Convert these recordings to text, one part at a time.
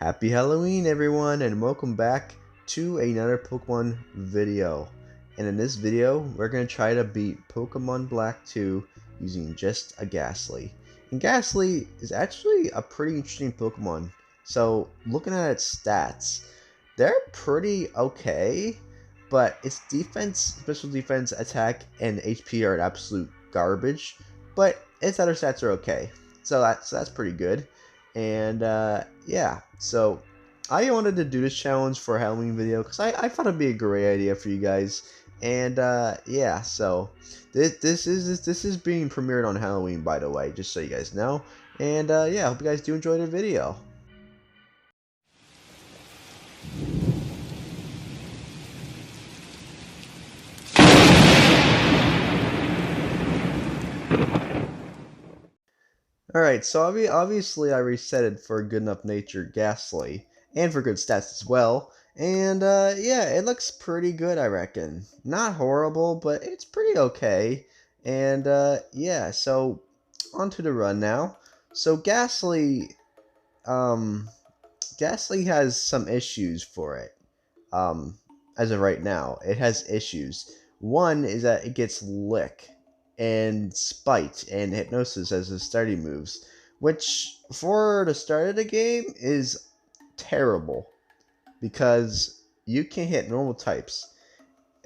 Happy Halloween everyone and welcome back to another Pokemon video. And in this video, we're going to try to beat Pokemon Black 2 using just a Gastly. And Gastly is actually a pretty interesting Pokemon. So looking at its stats, they're pretty okay, but its defense, special defense, attack, and HP are absolute garbage. But its other stats are okay. So that's pretty good. And yeah, so I wanted to do this challenge for a Halloween video because I thought it'd be a great idea for you guys. And yeah, so this is being premiered on Halloween, by the way, just so you guys know. And yeah, I hope you guys do enjoy the video. Alright, so obviously I reset it for good enough nature Gastly, and for good stats as well, and yeah, it looks pretty good, I reckon. Not horrible, but it's pretty okay, and yeah, so onto the run now. So um, Gastly has some issues for it, as of right now. It has issues. One is that it gets Lick and Spite and Hypnosis as its starting moves, which for the start of the game is terrible because you can hit normal types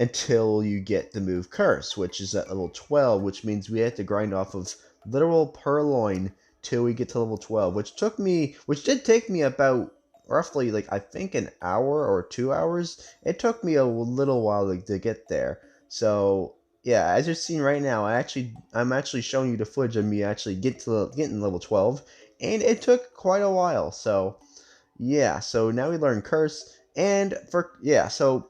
until you get the move Curse, which is at level 12, which means we have to grind off of literal Purloin till we get to level 12, which did take me about roughly, like, I think an hour or 2 hours. It took me a little while to get there. So yeah, as you're seeing right now, I'm actually showing you the footage of me actually getting level 12, and it took quite a while. So yeah, so now we learn Curse, and so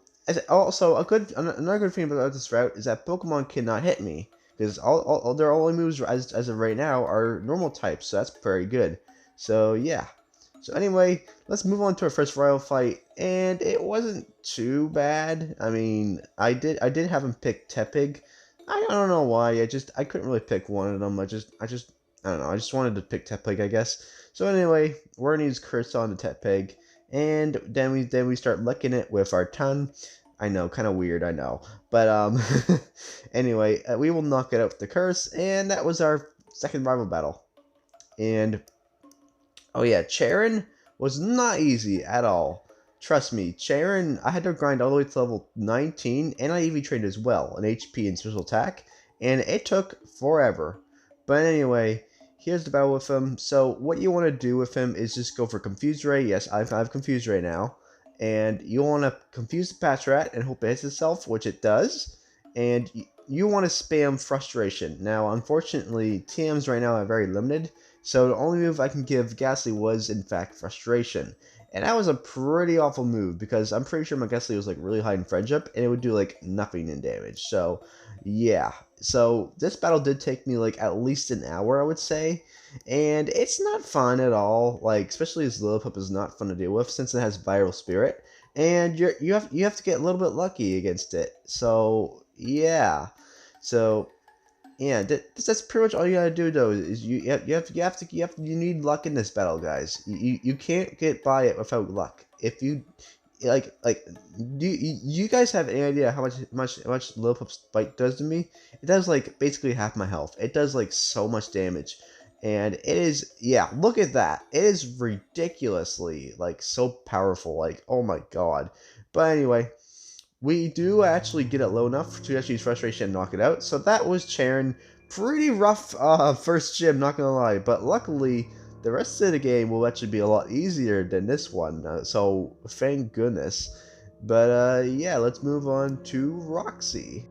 also another good thing about this route is that Pokemon cannot hit me because all their only moves as of right now are normal types, so that's very good. So yeah. So anyway, let's move on to our first rival fight, and it wasn't too bad. I mean, I did have him pick Tepig. I don't know why. I couldn't really pick one of them. I don't know. I just wanted to pick Tepig, I guess. So anyway, we're gonna use Curse on the Tepig, and then we start licking it with our tongue. I know, kind of weird, I know, but anyway, we will knock it out with the Curse, and that was our second rival battle. And oh yeah, Charon was not easy at all. Trust me, Charon, I had to grind all the way to level 19, and I EV trained as well, in HP and special attack, and it took forever. But anyway, here's the battle with him. So what you want to do with him is just go for Confuse Ray. Yes, I've Confuse Ray now. And you want to confuse the Patrat and hope it hits itself, which it does. And you want to spam Frustration. Now, unfortunately, TMs right now are very limited, so the only move I can give Gastly was, in fact, Frustration. And that was a pretty awful move, because I'm pretty sure my Gastly was, like, really high in Friendship, and it would do, like, nothing in damage. So, yeah. So, this battle did take me, like, at least an hour, I would say. And it's not fun at all. Like, especially as Lillipup is not fun to deal with, since it has Viral Spirit. And you have to get a little bit lucky against it. So, yeah. So, yeah, that's pretty much all you gotta do though. Is you need luck in this battle, guys. You can't get by it without luck. If you do you guys have any idea how much Lilipup's bite does to me? It does like basically half my health. It does like so much damage, and it is, yeah. Look at that. It is ridiculously like so powerful. Like, oh my god. But anyway, we do actually get it low enough to actually use Frustration and knock it out. So that was Charon. Pretty rough first gym, not gonna lie. But luckily, the rest of the game will actually be a lot easier than this one. So thank goodness. But yeah, let's move on to Roxy.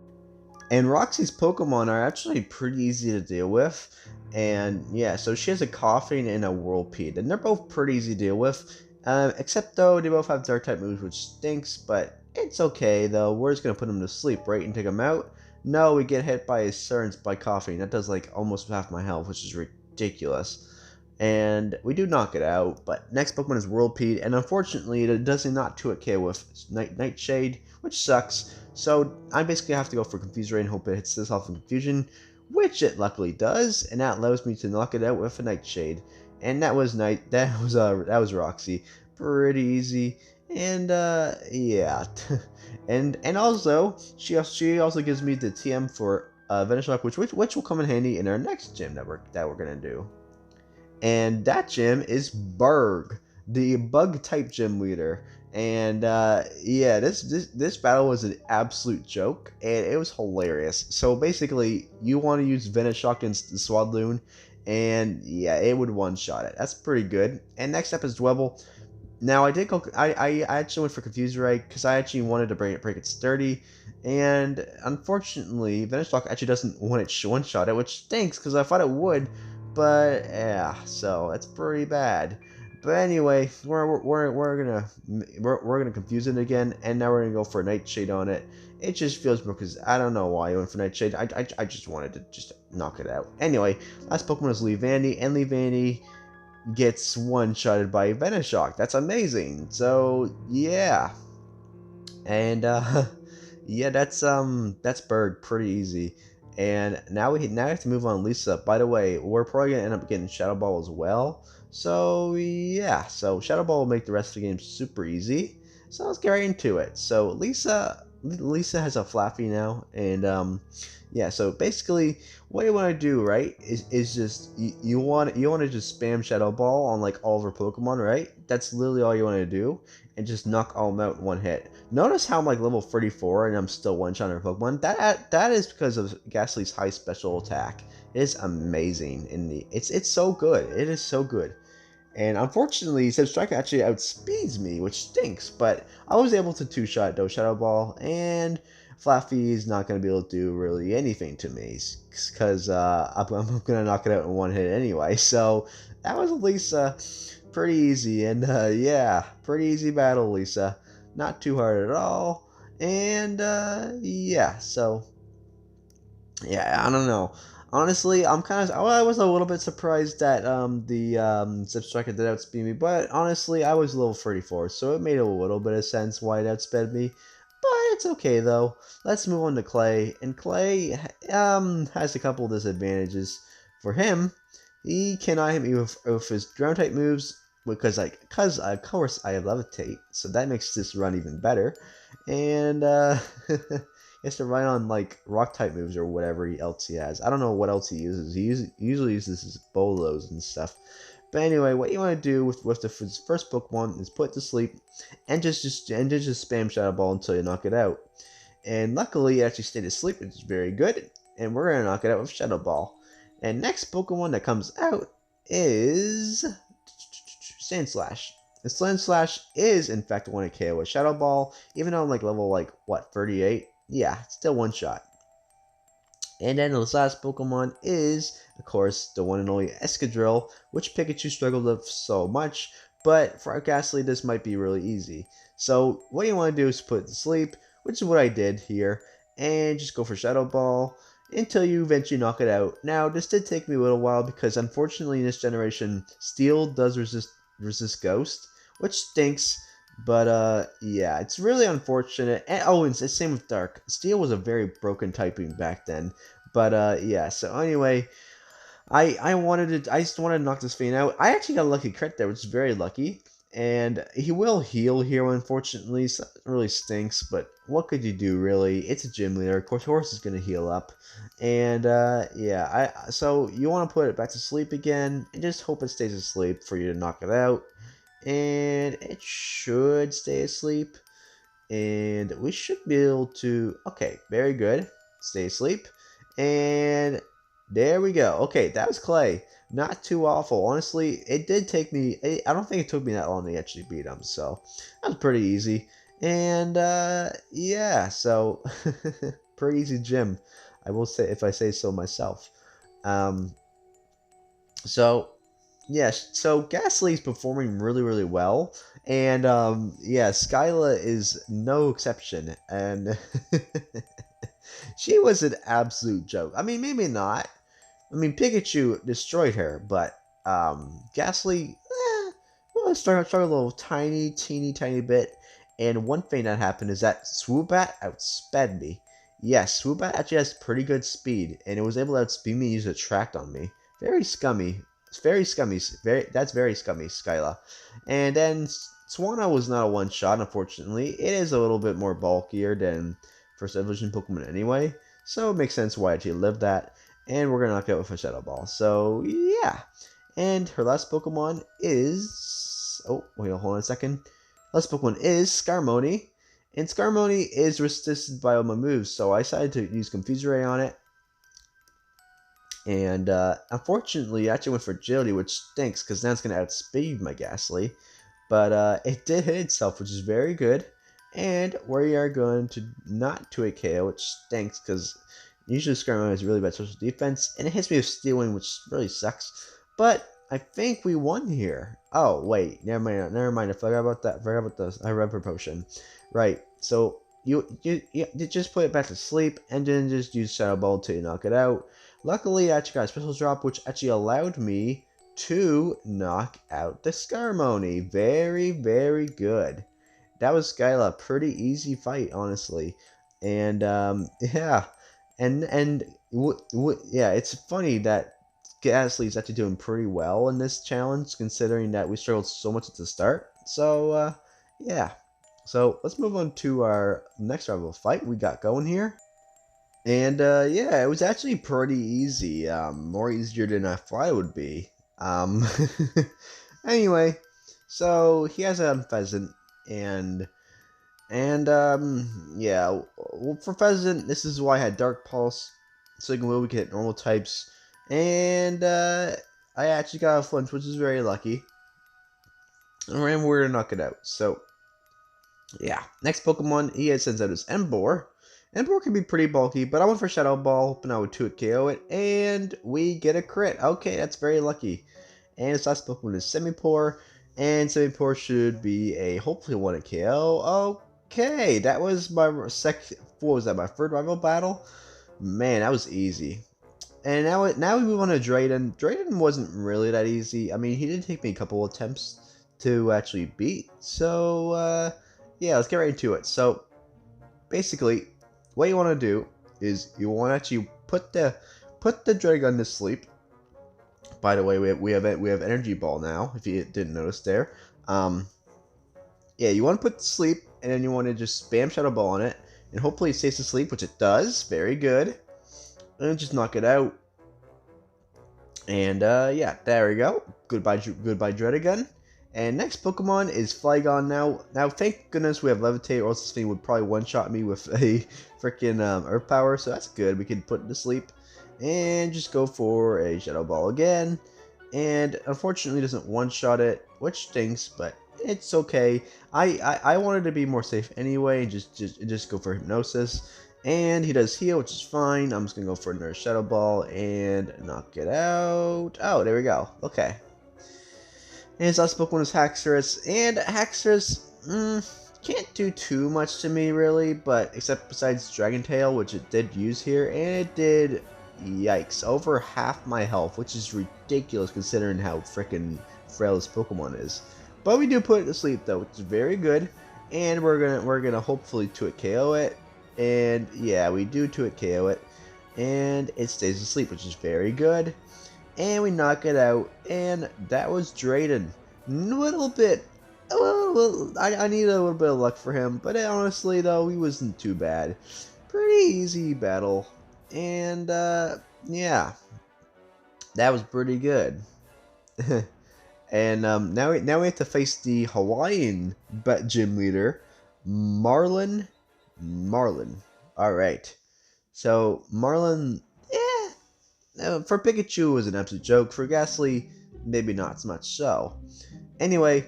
And Roxy's Pokemon are actually pretty easy to deal with. And yeah, so she has a Coughing and a Whirlpeed. And they're both pretty easy to deal with. Except though, they both have Dark-type moves, which stinks. But it's okay, though. We're just going to put them to sleep, right? And take them out. No, we get hit by a Surge by Coughing. That does like almost half my health, which is ridiculous. And we do knock it out, but next Pokemon is Whirlpeed, and unfortunately it does not 2-hit KO with Nightshade, which sucks. So I basically have to go for Confuse Ray and hope it hits this off in Confusion, which it luckily does, and that allows me to knock it out with a Nightshade. And that was Roxy. pretty easy. And yeah, and also she also gives me the TM for Venice Shock, which will come in handy in our next gym that we're gonna do. And that gym is Berg, the bug type gym leader. And yeah, this battle was an absolute joke, and it was hilarious. So basically, you want to use Venom Shock against the Swadloon, and yeah, it would one shot it. That's pretty good. And next up is Dwebble. Now I did go. I actually went for Confuse Ray because I actually wanted to break it sturdy, and unfortunately, Venom Shock actually doesn't one shot it, which stinks because I thought it would. But yeah, so it's pretty bad. But anyway, we're gonna confuse it again, and now we're gonna go for Nightshade on it. It just feels because I don't know why I went for Nightshade. I just wanted to just knock it out. Anyway, last Pokemon is Leavanny, and Leavanny gets one-shotted by Venoshock. That's amazing. So yeah, and yeah, that's Berg, pretty easy. And now we have to move on Lisa. By the way, we're probably gonna end up getting Shadow Ball as well. So yeah, so Shadow Ball will make the rest of the game super easy. So let's get right into it. So Lisa has a Flaffy now, and yeah. So basically, what you want to do, right, is just you want to just spam Shadow Ball on like all of her Pokemon, right? That's literally all you want to do, and just knock all of them out in one hit. Notice how I'm like level 34 and I'm still one-shotting Pokemon. That is because of Gastly's high special attack. It is amazing, it's so good. It is so good. And unfortunately, Substrike actually outspeeds me, which stinks. But I was able to two-shot those Shadow Ball, and Flaffy is not going to be able to do really anything to me because I'm going to knock it out in one hit anyway. So that was Lisa. Pretty easy, and yeah, pretty easy battle, Lisa. Not too hard at all. And yeah, so yeah, I don't know. Honestly, I was a little bit surprised that the Zipstrike did outspeed me, but honestly, I was level 34, so it made a little bit of sense why it outsped me. But it's okay though. Let's move on to Clay, and Clay has a couple disadvantages. For him, he cannot hit me with his ground type moves because of course I have Levitate, so that makes this run even better. And he has to run on like rock type moves or whatever else he has. I don't know what else he uses. He usually uses his bolos and stuff. But anyway, what you want to do with his first Pokemon is put it to sleep and just spam Shadow Ball until you knock it out. And luckily, it actually stayed asleep, which is very good. And we're gonna knock it out with Shadow Ball. And next Pokemon that comes out is Sandslash. And Sandslash is in fact one KO with Shadow Ball, even though I'm like level like what 38. Yeah, still one shot. And then the last Pokemon is, of course, the one and only Escadrill, which Pikachu struggled with so much, but for our Gastly, this might be really easy. So what you want to do is put it to sleep, which is what I did here, and just go for Shadow Ball until you eventually knock it out. Now, this did take me a little while because unfortunately in this generation, Steel does resist Ghost, which stinks. But yeah, it's really unfortunate. And oh, and it's the same with Dark. Steel was a very broken typing back then. But yeah. So anyway, I just wanted to knock this fiend out. I actually got a lucky crit there, which is very lucky. And he will heal here, unfortunately. So it really stinks, but what could you do, really? It's a gym leader. Of course, Horse is going to heal up. And yeah, so you want to put it back to sleep again, and just hope it stays asleep for you to knock it out. And it should stay asleep, and we should be able to, okay, very good, stay asleep, and there we go. Okay, that was Clay. Not too awful, honestly. It did take me, I don't think it took me that long to actually beat him, so that was pretty easy. And yeah, so pretty easy gym, I will say, if I say so myself. So yes, so Gastly's performing really, really well, and yeah, Skyla is no exception, and she was an absolute joke. I mean, maybe not. I mean, Pikachu destroyed her, but Gastly, well, started a little teeny tiny bit, and one thing that happened is that Swoobat outsped me. Yes, Swoobat actually has pretty good speed, and it was able to outspeed me and use Attract on me. Very scummy. It's very scummy. That's very scummy, Skyla. And then Swanna was not a one-shot, unfortunately. It is a little bit more bulkier than First Evolution Pokemon anyway, so it makes sense why she lived that. And we're going to knock it out with a Shadow Ball. So, yeah. And her last Pokemon is... Oh, wait, hold on a second. Last Pokemon is Skarmory. And Skarmory is resisted by all my moves, so I decided to use Confuse Ray on it. And unfortunately, I actually went for Agility, which stinks, because now it's going to outspeed my Gastly. But it did hit itself, which is very good. And we are going to not to a KO, which stinks, because usually Skarmory has really bad social defense, and it hits me with Stealing, which really sucks. But I think we won here. Oh, wait, never mind, I forgot about that. I forgot about the Rever Potion. Right, so you just put it back to sleep, and then just use Shadow Ball to knock it out. Luckily, I actually got a special drop, which actually allowed me to knock out the Skarmory. Very, very good. That was Skyla. Pretty easy fight, honestly. And, yeah. Yeah, it's funny that Gastly is actually doing pretty well in this challenge, considering that we struggled so much at the start. So, yeah. So, let's move on to our next rival fight we got going here. And, yeah, it was actually pretty easy. More easier than I thought it would be. Anyway, so he has a Pheasant, and yeah, well, for Pheasant, this is why I had Dark Pulse, so we can hit normal types, and, I actually got a Flinch, which is very lucky, and we're going to knock it out, so, yeah. Next Pokemon he sends out is Emboar. Emboar can be pretty bulky, but I went for Shadow Ball, hoping I would 2-hit KO it, and we get a crit. Okay, that's very lucky. And his last Pokemon is Semipour, and Semipour should be a hopefully 1-hit KO. Okay, that was my what was that, my third rival battle? Man, that was easy. And now we move on to Drayden. Drayden wasn't really that easy. I mean, he did take me a couple attempts to actually beat. So, yeah, let's get right into it. So, basically, what you want to do is you want to actually put the Dragon to sleep. By the way, we have Energy Ball now. If you didn't notice there, yeah, you want to put to sleep, and then you want to just spam Shadow Ball on it, and hopefully it stays asleep, which it does. Very good. And just knock it out. And yeah, there we go. Goodbye, Draetica. And next Pokemon is Flygon. Now, thank goodness we have Levitate, or else this thing would probably one-shot me with a freaking Earth Power, so that's good. We can put it to sleep. And just go for a Shadow Ball again. And unfortunately doesn't one-shot it, which stinks, but it's okay. I wanted to be more safe anyway, and just go for Hypnosis. And he does heal, which is fine. I'm just going to go for another Shadow Ball and knock it out. Oh, there we go. Okay. And his last Pokemon is Haxorus. And Haxorus can't do too much to me, really, but except besides Dragon Tail, which it did use here. And it did, yikes, over half my health, which is ridiculous considering how freaking frail this Pokemon is. But we do put it to sleep, though, which is very good. And we're gonna hopefully 2-hit KO it. And yeah, we do 2-hit KO it, and it stays asleep, which is very good. And we knock it out, and that was Drayden. I need a little bit of luck for him, but honestly though, he wasn't too bad. Pretty easy battle, and yeah, that was pretty good. And now we have to face the Hawaiian gym leader, Marlon. Alright. So, Marlon, for Pikachu, it was an absolute joke. For Gastly, maybe not so much so. Anyway,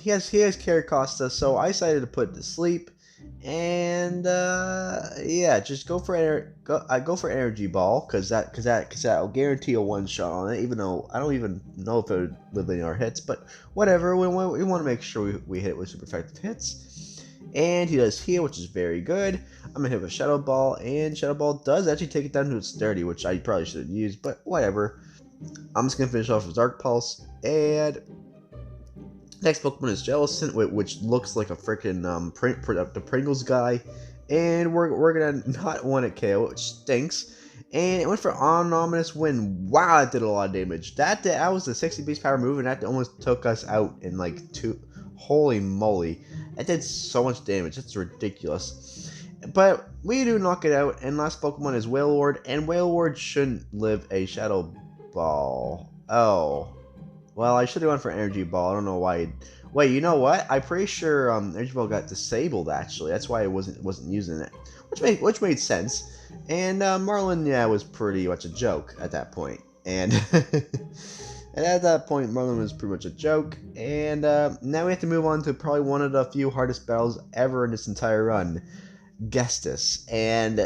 he has Caracosta, so I decided to put it to sleep. And, yeah, just go for Energy Ball, cause that'll guarantee a one-shot on it, even though I don't even know if it would live any more hits, but whatever, we want to make sure we hit it with super effective hits. And he does heal, which is very good. I'm going to hit with Shadow Ball, and Shadow Ball does actually take it down to its 30, which I probably should have used, but whatever. I'm just going to finish off with Dark Pulse, and next Pokemon is Jellicent, which looks like a freaking the Pringles guy, and we're going to not want it KO, which stinks. And it went for Ominous Wind. Wow, that did a lot of damage. That was a 60 base power move, and that almost took us out in like Holy moly. That did so much damage. That's ridiculous. But we do knock it out, and last Pokemon is Wailord, and Wailord shouldn't live a Shadow Ball. Oh. Well, I should have gone for Energy Ball. I don't know why. Wait, you know what? I'm pretty sure Energy Ball got disabled, actually. That's why I wasn't using it. Which made sense. And Marlon, yeah, was pretty much a joke at that point. And and at that point, Marlon was pretty much a joke. And now we have to move on to probably one of the few hardest battles ever in this entire run, Guestus. And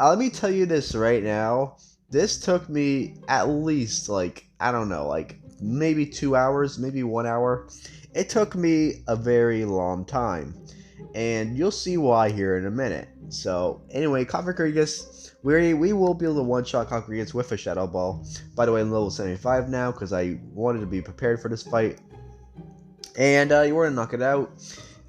let me tell you this right now. This took me at least, like, I don't know, like maybe 2 hours, maybe 1 hour. It took me a very long time. And you'll see why here in a minute. So, anyway, Cofagrigus, we will be able to one-shot Cofagrigus with a Shadow Ball. By the way, I'm level 75 now, because I wanted to be prepared for this fight. And you want to knock it out.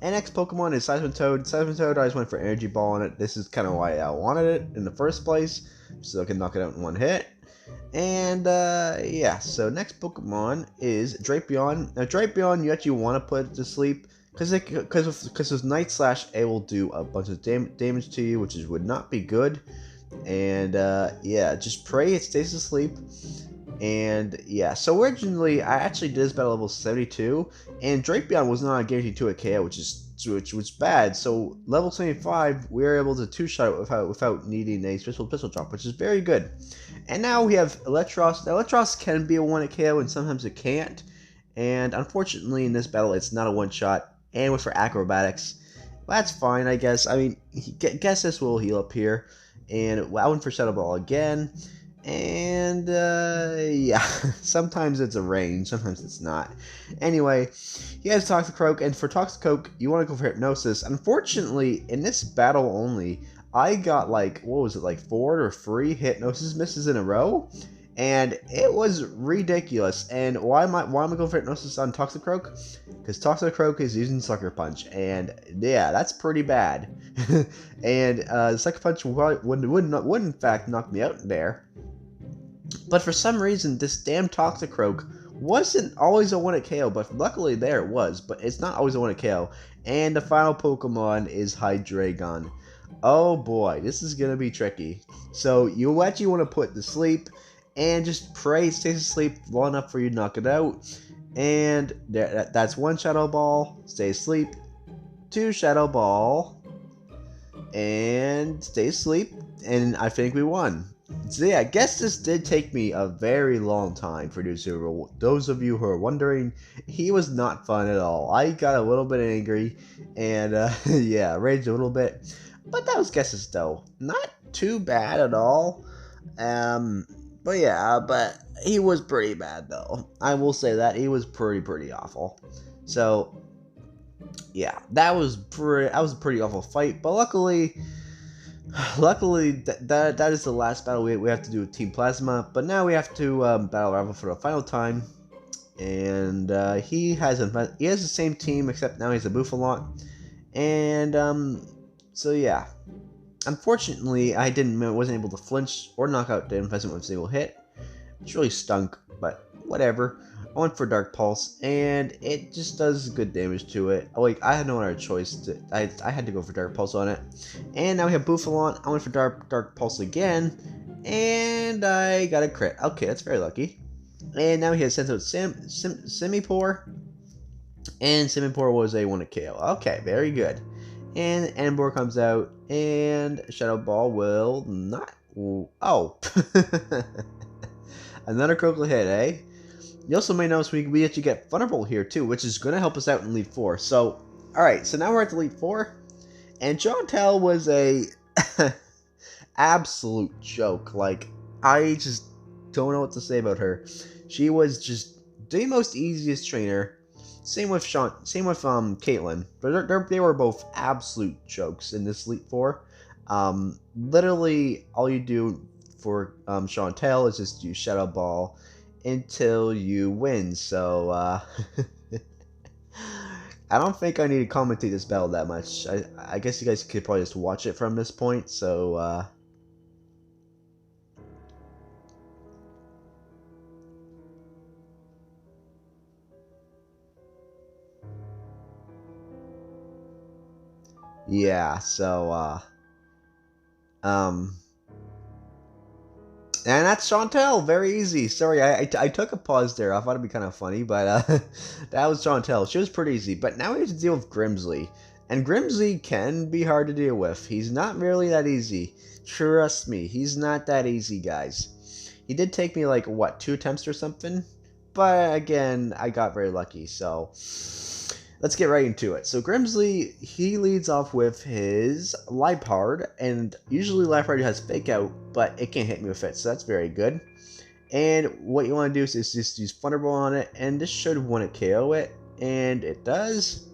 And next Pokemon is Seismitoad. Seismitoad, I just went for Energy Ball on it. This is kind of why I wanted it in the first place, so I can knock it out in one hit. And yeah, so next Pokemon is Drapion. Now Drapion, you actually want to put it to sleep because with Night Slash, it will do a bunch of damage to you, which would not be good. And yeah, just pray it stays asleep. And yeah, so originally I actually did this battle level 72, and Drapion was not guaranteed to a KO, which was bad. So level 75, we were able to two-shot it without needing a special pistol drop, which is very good. And now we have Electros. Now Electros can be a one-hit KO, and sometimes it can't. And unfortunately, in this battle, it's not a one-shot, and with for acrobatics, that's fine, I guess. I mean, guess this will heal up here, and I went for Shadow Ball again. And yeah, sometimes it's a range, sometimes it's not. Anyway, he has Toxicroak, and for Toxicroak, you want to go for Hypnosis. Unfortunately, in this battle only, I got like, what was it, like 4 or 3 Hypnosis misses in a row? And it was ridiculous. And why am I going for Hypnosis on Toxicroak? Because Toxicroak is using Sucker Punch, and yeah, that's pretty bad. And Sucker Punch would in fact knock me out there. But for some reason, this damn Toxicroak wasn't always a 1-hit KO, but luckily there it was, but it's not always a 1-hit KO. And the final Pokemon is Hydreigon. Oh boy, this is going to be tricky. So you actually want to put to sleep, and just pray it stays asleep long enough for you to knock it out. And that's 1 Shadow Ball, stay asleep, 2 Shadow Ball, and stay asleep, and I think we won. So yeah, I guess this did take me a very long time for those of you who are wondering. He was not fun at all. I got a little bit angry, and yeah, raged a little bit. But that was Guestus though. Not too bad at all. But yeah, but he was pretty bad though. I will say that he was pretty awful. So yeah, that was a pretty awful fight. But luckily, that is the last battle we have to do with Team Plasma. But now we have to battle Ravel for the final time. And he has the same team, except now he's a Buffalot. And so yeah. Unfortunately, I wasn't able to flinch or knock out the Infestant with a single hit, which really stunk, but whatever. I went for Dark Pulse, and it just does good damage to it. Like, I had no other choice. I had to go for Dark Pulse on it. And now we have Buffalon. I went for Dark Pulse again, and I got a crit. Okay, that's very lucky. And now he has Senso Simipour, and Simipour was a 1-hit KO. Okay, very good. And Ember comes out, and Shadow Ball will not. Oh, another critical hit, eh? You also may notice we actually get Thunderbolt here too, which is going to help us out in Elite 4. So, alright, so now we're at Elite 4, and Chantal was a absolute joke. Like, I just don't know what to say about her. She was just the most easiest trainer. Same with Katelyn. But they were both absolute jokes in this Elite 4. Literally, all you do for Chantal is just use Shadow Ball until you win. So, I don't think I need to commentate this battle that much. I guess you guys could probably just watch it from this point. So, Yeah, so, um, and that's Chantal. Very easy. Sorry, I took a pause there. I thought it'd be kind of funny, but that was Chantal. She was pretty easy. But now we have to deal with Grimsley. And Grimsley can be hard to deal with. He's not really that easy. Trust me, he's not that easy, guys. He did take me, like, what, 2 attempts or something? But again, I got very lucky, so let's get right into it. So Grimsley, he leads off with his Lipard, and usually Lipard has Fake Out, but it can't hit me with it, so that's very good. And what you want to do is just use Thunderbolt on it, and this should want to KO it, and it does.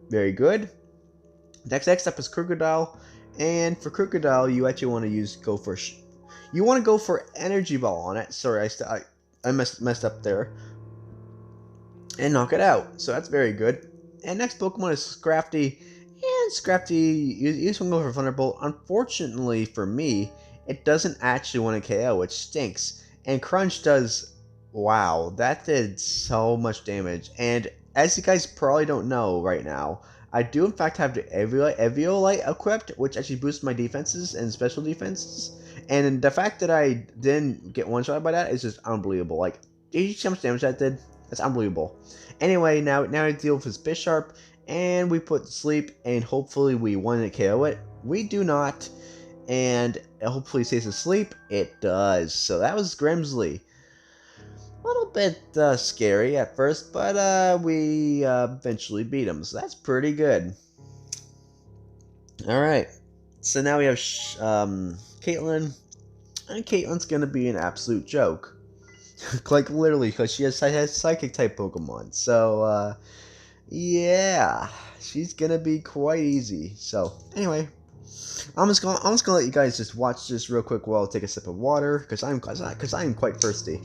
Very good. Next up is Crocodile, and for Crocodile, you actually want to you want to go for Energy Ball on it. Sorry, I messed up there. And knock it out. So that's very good. And next Pokemon is Scrafty. And Scrafty, you can go for Thunderbolt. Unfortunately for me, it doesn't actually want to KO, which stinks. And Crunch does, wow, that did so much damage. And as you guys probably don't know right now, I do in fact have the Eviolite equipped, which actually boosts my defenses and special defenses. And the fact that I didn't get one-shot by that is just unbelievable. Like, did you see how much damage that did? That's unbelievable. Anyway, now I deal with his Bisharp, and we put to sleep, and hopefully we want to KO it. We do not, and hopefully it stays asleep. It does. So that was Grimsley. A little bit scary at first, but we eventually beat him, so that's pretty good. Alright, so now we have Katelyn, and Katelyn's gonna be an absolute joke. Like, literally, because she has Psychic-type Pokemon, so, yeah, she's gonna be quite easy. So, anyway, I'm just gonna let you guys just watch this real quick while I take a sip of water, because I'm quite thirsty.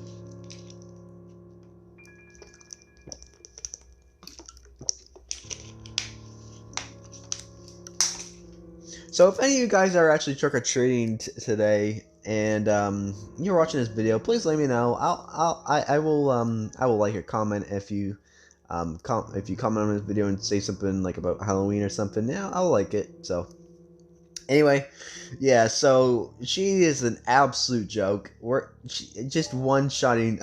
So if any of you guys are actually trick-or-treating today, and you're watching this video, please let me know. I will like your comment if you comment on this video and say something like about Halloween or something. Yeah, I'll like it. So anyway, yeah. So she is an absolute joke. Just one-shotting.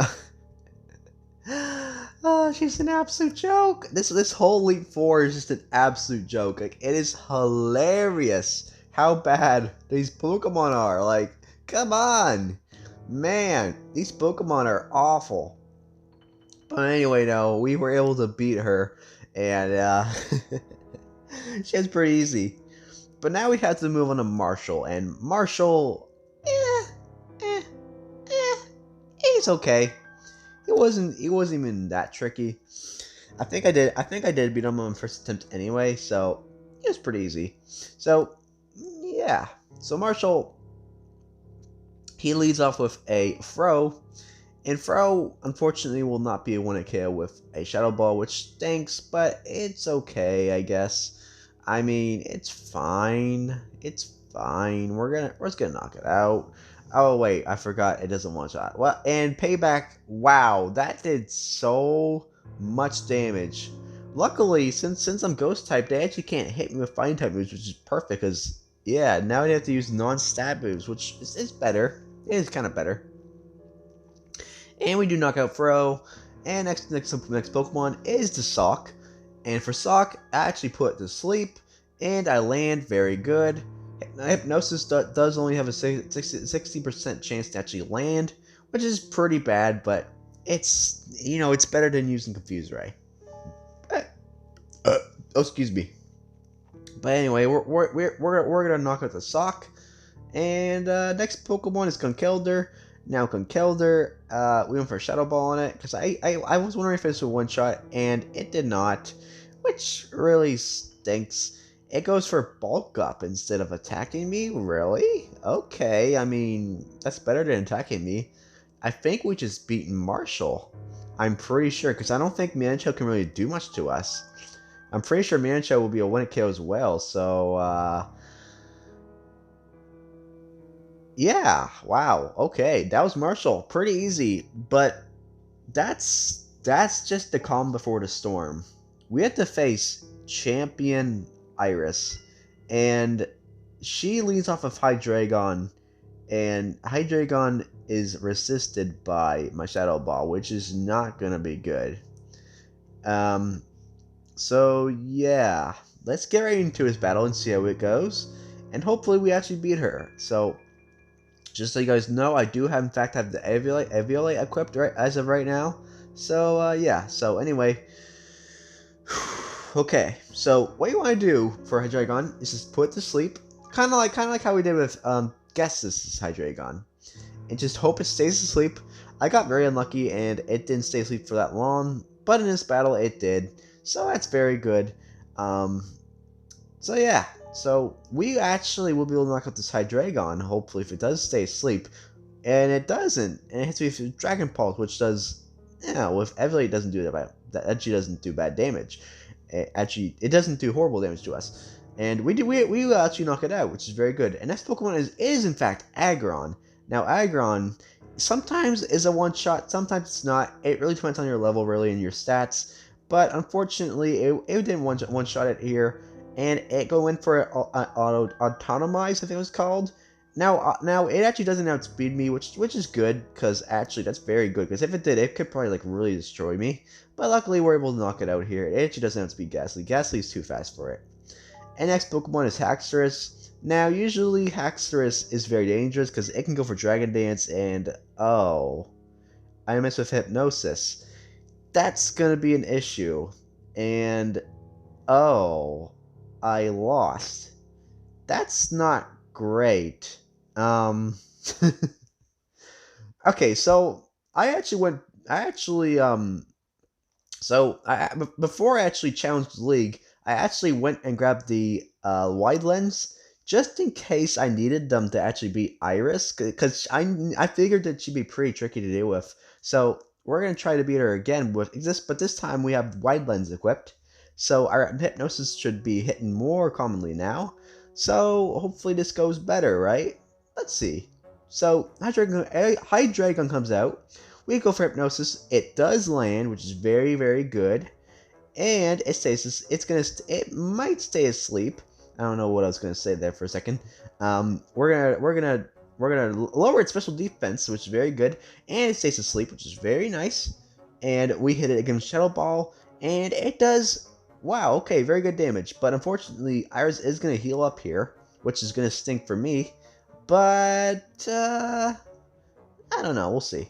Oh, she's an absolute joke. This whole Elite Four is just an absolute joke. Like, it is hilarious how bad these Pokemon are. Like, come on, man, these Pokemon are awful. But anyway, no, we were able to beat her, and she was pretty easy. But now we have to move on to Marshall, and Marshall, he's okay. He wasn't even that tricky. I think I did beat him on the first attempt anyway, so it was pretty easy. So yeah. So Marshall, he leads off with a Throw, and Throw unfortunately will not be a 1-hit KO with a Shadow Ball, which stinks, but it's okay, I guess. I mean, it's fine. It's fine. We're just gonna knock it out. Oh wait, I forgot it doesn't one-shot. Well, and Payback, wow, that did so much damage. Luckily, since I'm Ghost type, they actually can't hit me with Fighting type moves, which is perfect, because, yeah, now I have to use non-stab moves, which is better. It is kind of better. And we do knock out Throw, and next Pokemon is the Sock. And for Sock, I actually put it to sleep, and I land very good. Hypnosis does only have a 60% chance to actually land, which is pretty bad, but it's, it's better than using Confuse Ray. Oh, excuse me. But anyway, we're gonna knock out the Sock, and next Pokemon is Conkeldurr. Now Conkeldurr, we went for a Shadow Ball on it, because I was wondering if it was a one-shot, and it did not, which really stinks. It goes for Bulk Up instead of attacking me? Really? Okay, I mean, that's better than attacking me. I think we just beaten Marshall. I'm pretty sure, because I don't think Mancho can really do much to us. I'm pretty sure Mancho will be a 1-hit KO as well, so, yeah, wow, okay, that was Marshall. Pretty easy, but that's just the calm before the storm. We have to face Champion Iris, and she leads off of Hydreigon, and Hydreigon is resisted by my Shadow Ball, which is not gonna be good. Um, so yeah, let's get right into his battle and see how it goes, and hopefully we actually beat her. So just so you guys know, I do have in fact have the Eviolite equipped right as of right now. So yeah. So anyway, okay. So what you want to do for Hydreigon is just put it to sleep, kind of like how we did with Guestus' Hydreigon, and just hope it stays asleep. I got very unlucky and it didn't stay asleep for that long, but in this battle it did, so that's very good. Um, so yeah, so we actually will be able to knock out this Hydreigon, hopefully, if it does stay asleep. And it doesn't, and it hits me with Dragon Pulse, which does, with Evelyn, it doesn't do that actually doesn't do bad damage. It doesn't do horrible damage to us. And we actually knock it out, which is very good. And next Pokemon is in fact Aggron. Now Aggron sometimes is a one-shot, sometimes it's not. It really depends on your level, really, and your stats. But unfortunately, it didn't one-shot it here, and it go in for autonomize, I think it was called. Now it actually doesn't outspeed me, which is good, because actually that's very good. Because if it did, it could probably like really destroy me. But luckily we're able to knock it out here. It actually doesn't outspeed Gastly. Gastly is too fast for it. And next Pokemon is Haxorus. Now usually Haxorus is very dangerous because it can go for Dragon Dance, and oh, I mess with Hypnosis. That's gonna be an issue. And oh, I lost. That's not great. Um, okay, so before I actually challenged the league, I actually went and grabbed the wide lens just in case I needed them to actually beat Iris, because I figured that she'd be pretty tricky to deal with. So we're gonna try to beat her again with this, but this time we have wide lens equipped, so our hypnosis should be hitting more commonly now. So hopefully this goes better, right? Let's see. So Hydreigon comes out. We go for Hypnosis. It does land, which is very, very good. And it stays. It might stay asleep. I don't know what I was gonna say there for a second. We're gonna lower its special defense, which is very good, and it stays asleep, which is very nice. And we hit it against Shadow Ball, and it does. Wow, okay, very good damage. But unfortunately, Iris is gonna heal up here, which is gonna stink for me. But I don't know. We'll see.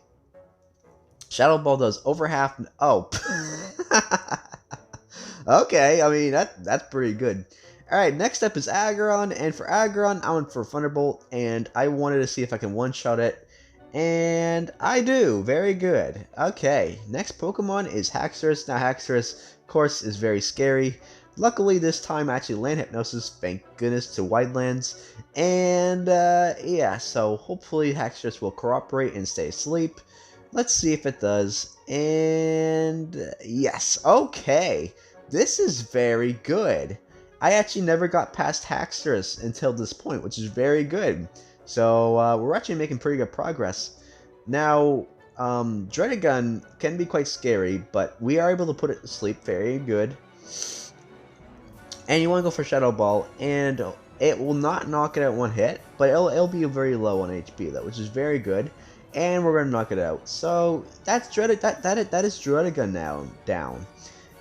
Shadow Ball does over half. Oh. Okay, I mean, that's pretty good. Alright, next up is Aggron, and for Aggron, I went for Thunderbolt, and I wanted to see if I can one-shot it, and I do, very good. Okay, next Pokemon is Haxorus. Now Haxorus, of course, is very scary. Luckily, this time I actually land Hypnosis, thank goodness, to Widelands, and yeah, so hopefully Haxorus will cooperate and stay asleep. Let's see if it does, and yes, okay. This is very good. I actually never got past Haxorus until this point, which is very good. So we're actually making pretty good progress. Now, Draetica can be quite scary, but we are able to put it to sleep. Very good. And you want to go for Shadow Ball, and it will not knock it out one hit, but it'll be very low on HP though, which is very good. And we're gonna knock it out. So that's Draetica. That is Draetica now down.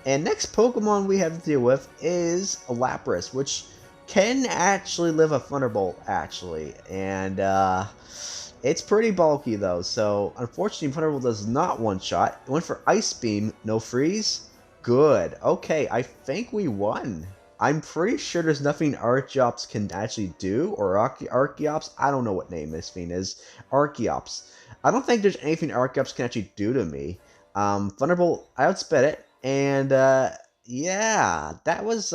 And next Pokemon we have to deal with is Lapras, which can actually live a Thunderbolt, actually. And it's pretty bulky, though. So, unfortunately, Thunderbolt does not one-shot. It went for Ice Beam, no freeze. Good. Okay, I think we won. I'm pretty sure there's nothing Archeops can actually do, or Archeops. I don't know what name this thing is. Archeops. I don't think there's anything Archeops can actually do to me. Thunderbolt, I outsped it. And, yeah, that was,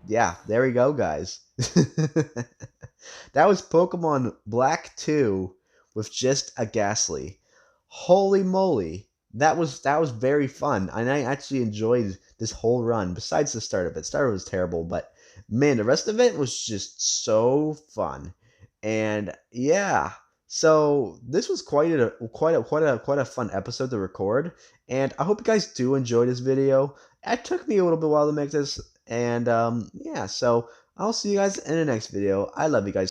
yeah, there we go, guys. That was Pokemon Black 2 with just a Gastly. Holy moly. That was very fun, and I actually enjoyed this whole run, besides the start of it. The start was terrible, but, man, the rest of it was just so fun. And, yeah. So this was quite a fun episode to record, and I hope you guys do enjoy this video. It took me a little bit while to make this, and yeah. So I'll see you guys in the next video. I love you guys.